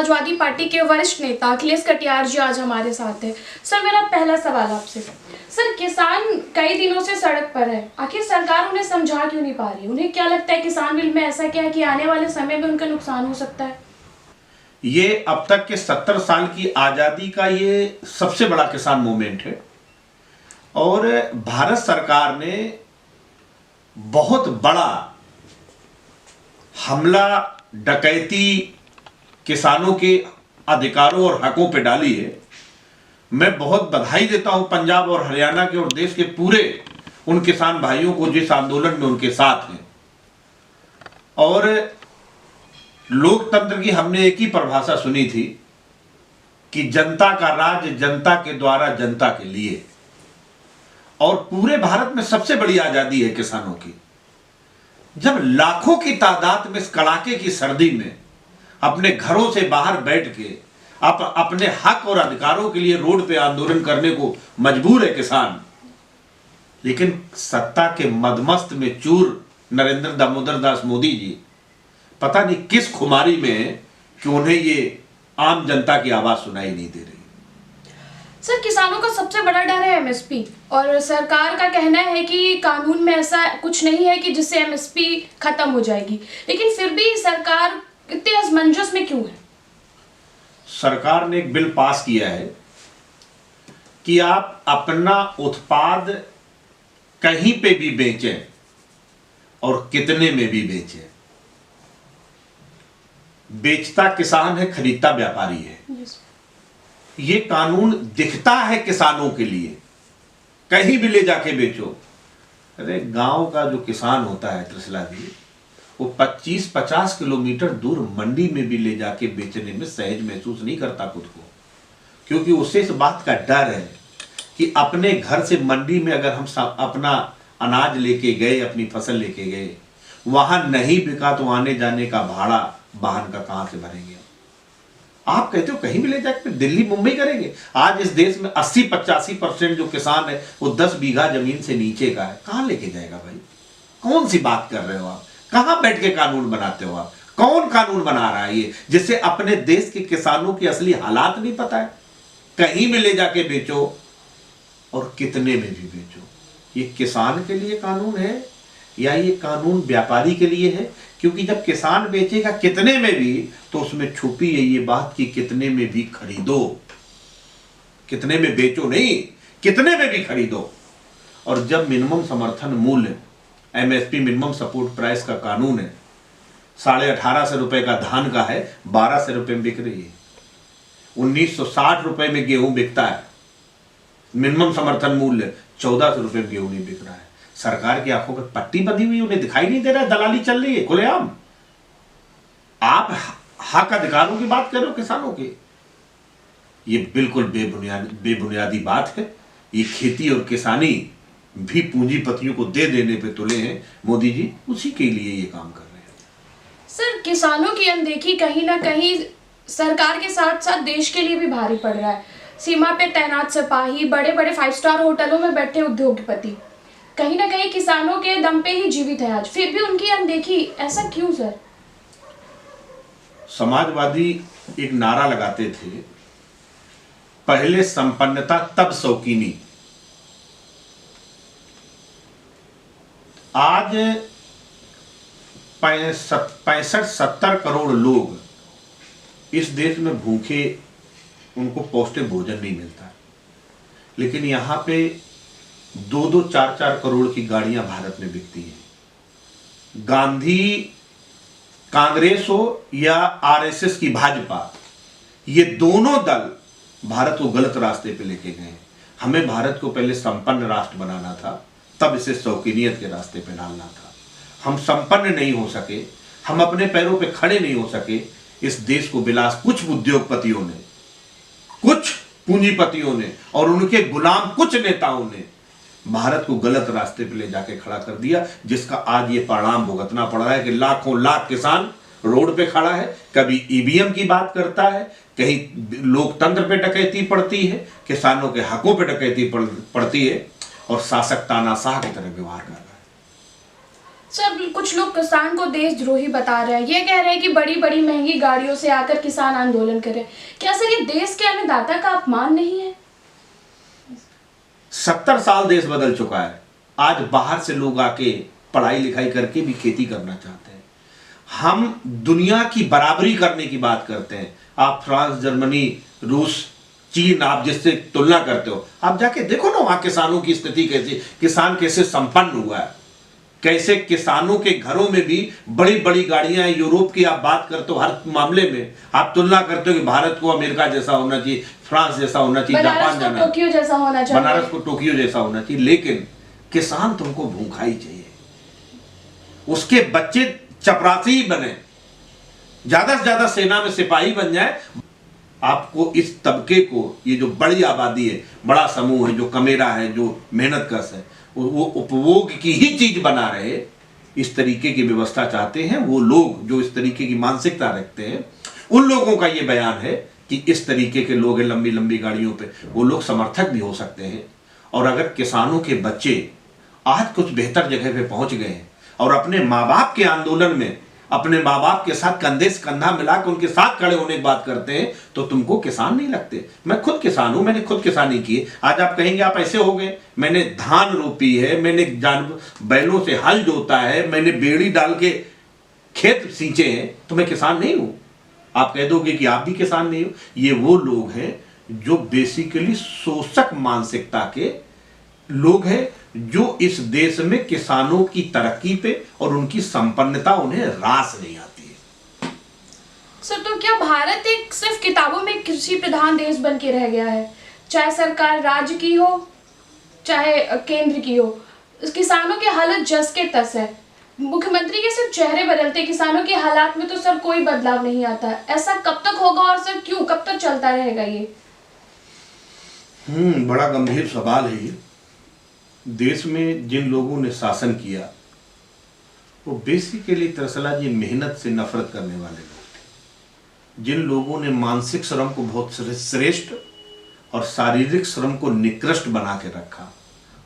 Samajwadi party के वरिष्ठ नेता अखिलेश कटियार जी आज हमारे साथ हैं। सर, मेरा पहला सवाल आपसे, सर किसान कई दिनों से सड़क पर है, आखिर सरकार उन्हें समझा क्यों नहीं पा रही? उन्हें क्या लगता है किसान बिल में ऐसा क्या है कि आने वाले समय में उनका नुकसान हो सकता है? ये अब तक के 70 साल की आज़ादी का ये सबसे बड़ा किसान मूवमेंट है और भारत सरकार ने बहुत बड़ा हमला, डकैती किसानों के अधिकारों और हकों पे डाली है। मैं बहुत बधाई देता हूं पंजाब और हरियाणा के और देश के पूरे उन किसान भाइयों को जिस आंदोलन में उनके साथ हैं। और लोकतंत्र की हमने एक ही परिभाषा सुनी थी कि जनता का राज जनता के द्वारा जनता के लिए, और पूरे भारत में सबसे बड़ी आजादी है किसानों की। जब लाखों की तादाद में इस कड़ाके की सर्दी में अपने घरों से बाहर बैठ के अपने हक और अधिकारों के लिए रोड पे आंदोलन करने को मजबूर है किसान, लेकिन सत्ता के मदमस्त में चूर नरेंद्र दामोदर दास मोदी जी पता नहीं किस खुमारी में है कि उन्हें ये आम जनता की आवाज सुनाई नहीं दे रही। सर, किसानों का सबसे बड़ा डर है एमएसपी, और सरकार का कहना है कि कानून में ऐसा कुछ नहीं है कि जिससे एमएसपी खत्म हो जाएगी, लेकिन फिर भी सरकार इतने असमंजस में क्यों है? सरकार ने एक बिल पास किया है कि आप अपना उत्पाद कहीं पे भी बेचें और कितने में भी बेचें। बेचता किसान है, खरीदता व्यापारी है। ये कानून दिखता है किसानों के लिए, कहीं भी ले जाके बेचो। अरे गांव का जो किसान होता है त्रिशला जी, वो 25-50 किलोमीटर दूर मंडी में भी ले जाके बेचने में सहज महसूस नहीं करता खुद को, क्योंकि उससे इस बात का डर है कि अपने घर से मंडी में अगर हम अपना अनाज लेके गए, अपनी फसल लेके गए, वहां नहीं बिका तो आने जाने का भाड़ा वाहन का कहां से भरेंगे? आप कहते हो कहीं भी ले जाकर दिल्ली मुंबई करेंगे। आज इस देश में 80-85% जो किसान है वो 10 बीघा जमीन से नीचे का है। कहां लेके जाएगा भाई? कौन सी बात कर रहे हो आप? कहां बैठ के कानून बनाते हो आप? कौन कानून बना रहा है ये, जिससे अपने देश के किसानों की असली हालात नहीं पता है? कहीं भी ले जाके बेचो और कितने में भी बेचो। ये किसान के लिए कानून है या ये कानून व्यापारी के लिए है? क्योंकि जब किसान बेचेगा कितने में भी, तो उसमें छुपी है ये बात कि कितने में भी खरीदो, कितने में बेचो नहीं, कितने में भी खरीदो। और जब मिनिमम समर्थन मूल्य एमएसपी मिनिमम सपोर्ट प्राइस का कानून है, 1850 रुपए का धान का है, 1200 रुपए में बिक रही है। 1960 रुपए में गेहूं बिकता है, मिनिमम समर्थन मूल्य 1400 रुपए में गेहूं नहीं बिक रहा है। सरकार की आंखों पर पट्टी बंधी हुई, उन्हें दिखाई नहीं दे रहा है, दलाली चल रही है खुलेआम। आप हक अधिकारों की बात कर रहे हो किसानों की, ये बिल्कुल बेबुनियादी बात है। ये खेती और किसानी भी पूंजीपतियों को दे देने पे तुले हैं मोदी जी, उसी के लिए ये काम कर रहे हैं। सर, किसानों की अनदेखी कहीं ना कहीं सरकार के साथ साथ देश के लिए भी भारी पड़ रहा है। सीमा पे तैनात सिपाही, बड़े बड़े 5 स्टार होटलों में बैठे उद्योगपति कहीं ना कहीं किसानों के दम पे ही जीवित है आज, फिर भी उनकी अनदेखी, ऐसा क्यों सर? समाजवादी एक नारा लगाते थे, पहले संपन्नता तब शौकीनी। आज 65-70 करोड़ लोग इस देश में भूखे, उनको पौष्टिक भोजन नहीं मिलता, लेकिन यहां पे 2-2, 4-4 करोड़ की गाड़ियां भारत में बिकती हैं। गांधी कांग्रेस हो या आरएसएस की भाजपा, ये दोनों दल भारत को गलत रास्ते पे लेके गए। हमें भारत को पहले संपन्न राष्ट्र बनाना था, तब इसे शौकीनियत के रास्ते पे डालना था। हम संपन्न नहीं हो सके, हम अपने पैरों पे खड़े नहीं हो सके। इस देश को विलास कुछ उद्योगपतियों ने, कुछ पूंजीपतियों ने और उनके गुलाम कुछ नेताओं ने भारत को गलत रास्ते पे ले जाके खड़ा कर दिया, जिसका आज ये परिणाम भुगतना पड़ रहा है कि लाखों लाख किसान रोड पे खड़ा है। कभी ईवीएम की बात करता है, कहीं लोकतंत्र पे डकैती पड़ती है, किसानों के हकों पे डकैती पड़ती है, और शासक तानाशाह की तरह व्यवहार कर रहा है। सर कुछ लोग किसान को देशद्रोही बता रहे हैं, ये कह रहे हैं कि बड़ी बड़ी महंगी गाड़ियों से आकर किसान आंदोलन कर रहे हैं। क्या सर ये देश के अन्नदाता का अपमान नहीं है? 70 साल देश बदल चुका है। आज बाहर से लोग आके पढ़ाई लिखाई करके भी खेती करना चाहते हैं। हम दुनिया की बराबरी करने की बात करते हैं। आप फ्रांस, जर्मनी, रूस, चीन, आप जिससे तुलना करते हो, आप जाके देखो ना वहां किसानों की स्थिति कैसी, किसान कैसे संपन्न हुआ है, कैसे किसानों के घरों में भी बड़ी बड़ी गाड़ियां। यूरोप की आप बात करते हो, हर मामले में आप तुलना करते हो कि भारत को अमेरिका जैसा होना चाहिए, फ्रांस जैसा होना चाहिए, जापान जाना, टोक्यो जैसा होना चाहिए, बनारस को टोक्यो जैसा होना चाहिए। लेकिन किसान तुमको भूखा ही चाहिए, उसके बच्चे चपरासी ही बने, ज्यादा से ज्यादा सेना में सिपाही बन जाए। आपको इस तबके को, ये जो बड़ी आबादी है, बड़ा समूह है, जो कमेरा है, जो मेहनत कश है, वो उपभोग की ही चीज बना रहे, इस तरीके की व्यवस्था चाहते हैं। वो लोग जो इस तरीके की मानसिकता रखते हैं, उन लोगों का ये बयान है कि इस तरीके के लोग हैं लंबी लंबी गाड़ियों पे, वो लोग समर्थक भी हो सकते हैं। और अगर किसानों के बच्चे आज कुछ बेहतर जगह पे पहुंच गए हैं और अपने माँ बाप के आंदोलन में अपने माँ बाप के साथ कंधे से कंधा मिलाकर उनके साथ खड़े होने की बात करते हैं, तो तुमको किसान नहीं लगते। मैं खुद किसान हूं, मैंने खुद किसानी की है। आज आप कहेंगे आप ऐसे हो गए, मैंने धान रोपी है, मैंने बैलों से हल जोता है, मैंने बेड़ी डाल के खेत सींचे हैं, तो मैं किसान नहीं हूं। आप कह दोगे कि आप भी किसान नहीं हो। ये वो लोग हैं जो बेसिकली शोषक मानसिकता के लोग हैं, जो इस देश में किसानों की तरक्की पे और उनकी संपन्नता उन्हें रास नहीं आती है। सर तो क्या भारत एक सिर्फ किताबों में कृषि प्रधान देश बन के रह गया है? चाहे सरकार राज्य की हो चाहे केंद्र की हो, किसानों की हालत जस के तस है। मुख्यमंत्री के सिर्फ चेहरे बदलते, किसानों के हालात में तो सर कोई बदलाव नहीं आता। ऐसा कब तक होगा और सर क्यों, कब तक चलता रहेगा ये? बड़ा गंभीर सवाल है ये। देश में जिन लोगों ने शासन किया वो बेसिकली दरअसल ये मेहनत से नफरत करने वाले लोग थे। जिन लोगों ने मानसिक श्रम को बहुत श्रेष्ठ और शारीरिक श्रम को निकृष्ट बना के रखा,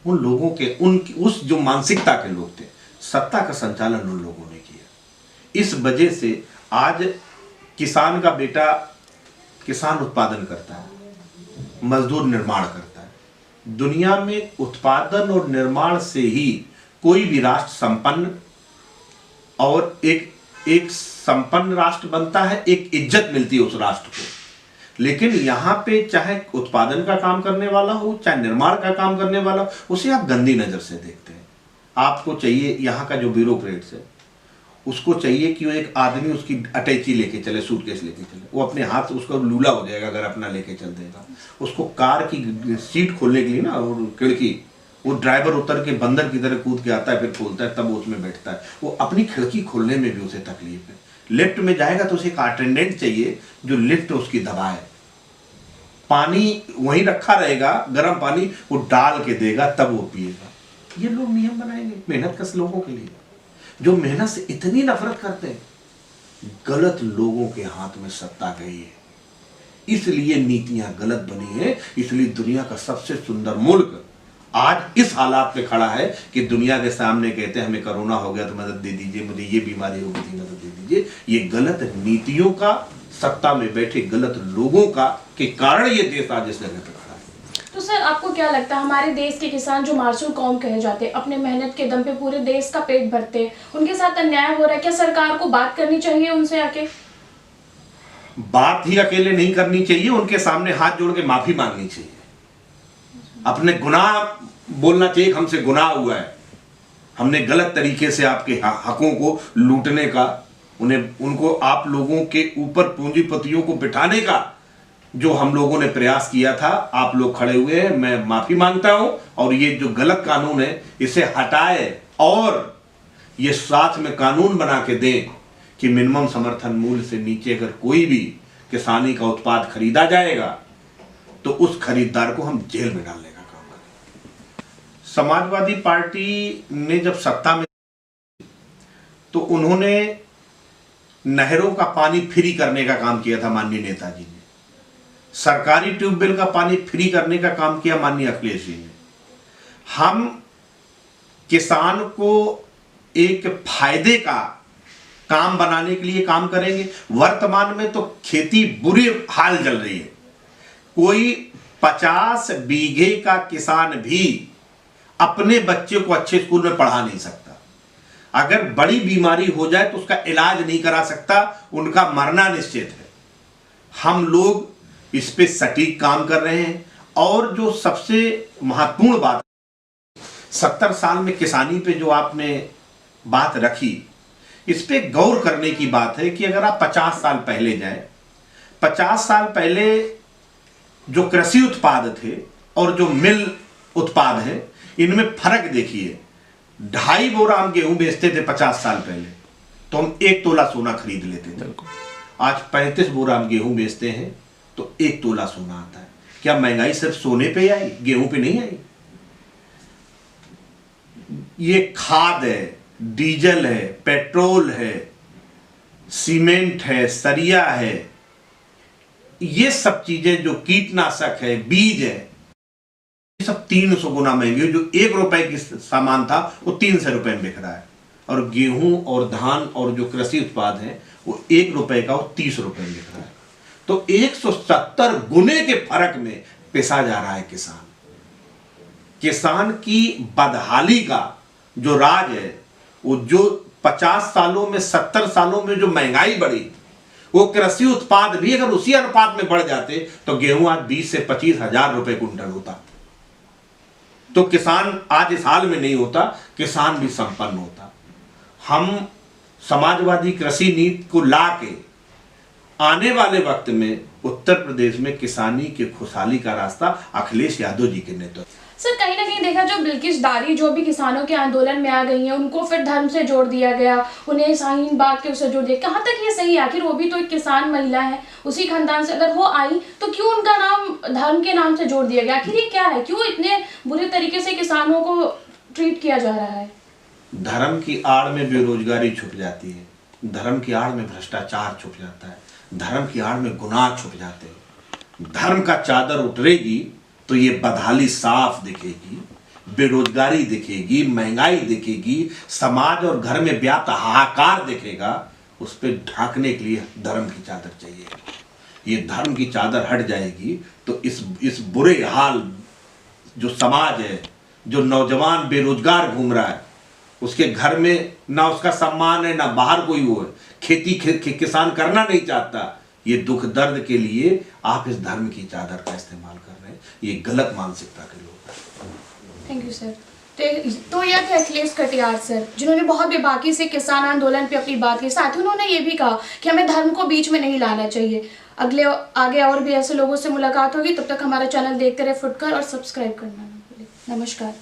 उन लोगों के उस जो मानसिकता के लोग थे, सत्ता का संचालन उन लोगों ने किया। इस वजह से आज किसान का बेटा किसान उत्पादन करता है, मजदूर निर्माण करता है। दुनिया में उत्पादन और निर्माण से ही कोई भी राष्ट्र संपन्न और एक संपन्न राष्ट्र बनता है, एक इज्जत मिलती है उस राष्ट्र को। लेकिन यहाँ पे चाहे उत्पादन का काम करने वाला हो, चाहे निर्माण का काम करने वाला हो, उसे आप गंदी नजर से देखते हैं। आपको चाहिए, यहाँ का जो ब्यूरोक्रेट्स है उसको चाहिए कि वो एक आदमी उसकी अटैची लेके चले, सूटकेस लेके चले, वो अपने हाथ उसका लूला हो जाएगा अगर अपना लेके चल देगा। उसको कार की सीट खोलने के लिए ना, और खिड़की, वो ड्राइवर उतर के बंदर की तरह कूद के आता है, फिर खोलता है, तब वो उसमें बैठता है। वो अपनी खिड़की खोलने में भी उसे तकलीफ है। लिफ्ट में जाएगा तो उसे एक अटेंडेंट चाहिए जो लिफ्ट उसकी दबाए, पानी वहीं रखा रहेगा, गर्म पानी वो डाल के देगा, तब वो पिएगा। ये लोग नियम बनाएंगे मेहनत कश लोगों के लिए, जो मेहनत से इतनी नफरत करते हैं। गलत लोगों के हाथ में सत्ता गई है, इसलिए नीतियां गलत बनी है। इसलिए दुनिया का सबसे सुंदर मुल्क आज इस हालात पे खड़ा है कि दुनिया के सामने कहते हैं हमें कोरोना हो गया तो मदद दे दीजिए, मुझे ये बीमारी हो गई थी मदद दे दीजिए। ये गलत नीतियों का, सत्ता में बैठे गलत लोगों का के कारण ये देश आज इस जगह पे खड़ा है। तो सर आपको क्या लगता है, हमारे देश के किसान जो मासूम कौम कहे जाते हैं, अपने मेहनत के दम पे पूरे देश का पेट भरते हैं, उनके साथ अन्याय हो रहा है, क्या सरकार को बात करनी चाहिए उनसे आके? बात ही अकेले नहीं करनी चाहिए, उनके सामने हाथ जोड़ के माफी मांगनी चाहिए, अपने गुनाह बोलना चाहिए, हमसे गुनाह हुआ है, हमने गलत तरीके से आपके हकों को लूटने का, उनको आप लोगों के ऊपर पूंजीपतियों को बिठाने का जो हम लोगों ने प्रयास किया था, आप लोग खड़े हुए हैं, मैं माफी मांगता हूं। और ये जो गलत कानून है इसे हटाए और ये साथ में कानून बना के दें कि मिनिमम समर्थन मूल्य से नीचे अगर कोई भी किसानी का उत्पाद खरीदा जाएगा तो उस खरीदार को हम जेल में डालने का काम करें। समाजवादी पार्टी ने जब सत्ता में तो उन्होंने नहरों का पानी फ्री करने का काम किया था माननीय नेताजी ने, सरकारी ट्यूबवेल का पानी फ्री करने का काम किया माननीय अखिलेश जी ने। हम किसान को एक फायदे का काम बनाने के लिए काम करेंगे। वर्तमान में तो खेती बुरी हाल चल रही है। कोई 50 बीघे का किसान भी अपने बच्चे को अच्छे स्कूल में पढ़ा नहीं सकता। अगर बड़ी बीमारी हो जाए तो उसका इलाज नहीं करा सकता, उनका मरना निश्चित है। हम लोग इस पे सटीक काम कर रहे हैं। और जो सबसे महत्वपूर्ण बात, 70 साल में किसानी पे जो आपने बात रखी, इस पे गौर करने की बात है कि अगर आप 50 साल पहले जाएं, 50 साल पहले जो कृषि उत्पाद थे और जो मिल उत्पाद है, इनमें फर्क देखिए। 2.5 बोरा हम गेहूं बेचते थे 50 साल पहले, तो हम 1 तोला सोना खरीद लेते थे। आज 35 बोरा हम गेहूं बेचते हैं तो 1 तोला सोना आता है। क्या महंगाई सिर्फ सोने पे आई, गेहूं पे नहीं आई? ये खाद है, डीजल है, पेट्रोल है, सीमेंट है, सरिया है, ये सब चीजें, जो कीटनाशक है, बीज है, ये सब 300 गुना महंगे। जो 1 रुपए की सामान था वो 300 रुपए में बिक रहा है। और गेहूं और धान और जो कृषि उत्पाद है वो 1 रुपए का वो 30 रुपए में बिक रहा है। तो 170 गुने के फर्क में पिसा जा रहा है किसान। किसान की बदहाली का जो राज है, वो जो 50 सालों में, 70 सालों में जो महंगाई बढ़ी, वो कृषि उत्पाद भी अगर उसी अनुपात में बढ़ जाते तो गेहूं आज 20 से 25 हजार रुपए कुंटल होता। तो किसान आज इस हाल में नहीं होता, किसान भी संपन्न होता। हम समाजवादी कृषि नीति को लाके आने वाले वक्त में उत्तर प्रदेश में किसानी के खुशहाली का रास्ता अखिलेश यादव जी के नेतृत्व। सर, कहीं ना कहीं देखा, जो बिल्किस डारी जो भी किसानों के आंदोलन में आ गई हैं, उनको फिर धर्म से जोड़ दिया गया, उन्हें शाहीन बाग के उससे जोड़ दिया। कहाँ तक ये सही है? आखिर वो भी तो एक किसान महिला है, उसी खानदान से अगर वो आई तो क्यों उनका नाम धर्म के नाम से जोड़ दिया गया? आखिर ये क्या है? क्यों इतने बुरे तरीके से किसानों को ट्रीट किया जा रहा है? धर्म की आड़ में बेरोजगारी छुप जाती है, धर्म की आड़ में भ्रष्टाचार छुप जाता है, धर्म की आड़ में गुनाह छुप जाते हैं। धर्म का चादर उतरेगी तो ये बदहाली साफ दिखेगी, बेरोजगारी दिखेगी, महंगाई दिखेगी, समाज और घर में व्याप्त हाहाकार दिखेगा। उस पर ढांकने के लिए धर्म की चादर चाहिए। ये धर्म की चादर हट जाएगी तो इस बुरे हाल जो समाज है, जो नौजवान बेरोजगार घूम रहा है, उसके घर में ना उसका सम्मान है, ना बाहर कोई वो है, खेती किसान करना नहीं चाहता। ये दुख दर्द के लिए आप इस धर्म की चादर का इस्तेमाल कर रहे हैं। ये गलत मानसिकता के लोग हैं। Thank you sir. तो यह थे अखिलेश कटियार सर, जिन्होंने बहुत बेबाकी से किसान आंदोलन पे अपनी बात की। साथ ही उन्होंने ये भी कहा कि हमें धर्म को बीच में नहीं लाना चाहिए। आगे और भी ऐसे लोगों से मुलाकात होगी। तब तक हमारा चैनल देखते रहे फुटकर और सब्सक्राइब करना ना भूलें। नमस्कार।